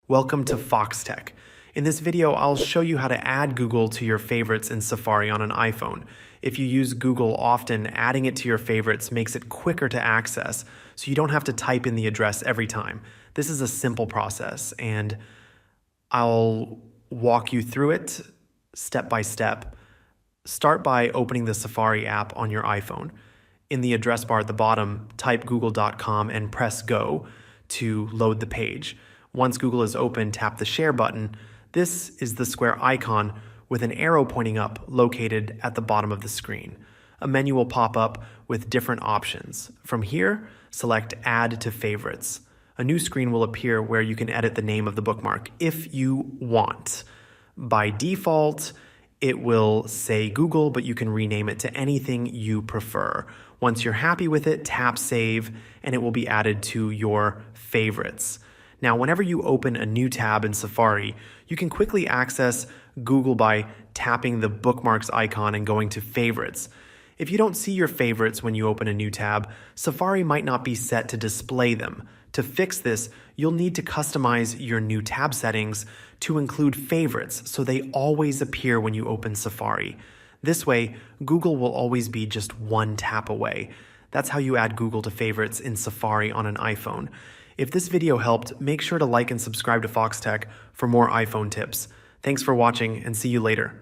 Welcome to Foxtecc. In this video, I'll show you how to add Google to your favorites in Safari on an iPhone. If you use Google often, adding it to your favorites makes it quicker to access, so you don't have to type in the address every time. This is a simple process, and I'll walk you through it step by step. Start by opening the Safari app on your iPhone. In the address bar at the bottom, type google.com and press go to load the page. Once Google is open, tap the share button. This is the square icon with an arrow pointing up located at the bottom of the screen. A menu will pop up with different options. From here, select Add to Favorites. A new screen will appear where you can edit the name of the bookmark if you want. By default, it will say Google, but you can rename it to anything you prefer. Once you're happy with it, tap Save, and it will be added to your favorites. Now, whenever you open a new tab in Safari, you can quickly access Google by tapping the bookmarks icon and going to Favorites. If you don't see your favorites when you open a new tab, Safari might not be set to display them. To fix this, you'll need to customize your new tab settings to include favorites so they always appear when you open Safari. This way, Google will always be just one tap away. That's how you add Google to favorites in Safari on an iPhone. If this video helped, make sure to like and subscribe to Foxtecc for more iPhone tips. Thanks for watching, and see you later.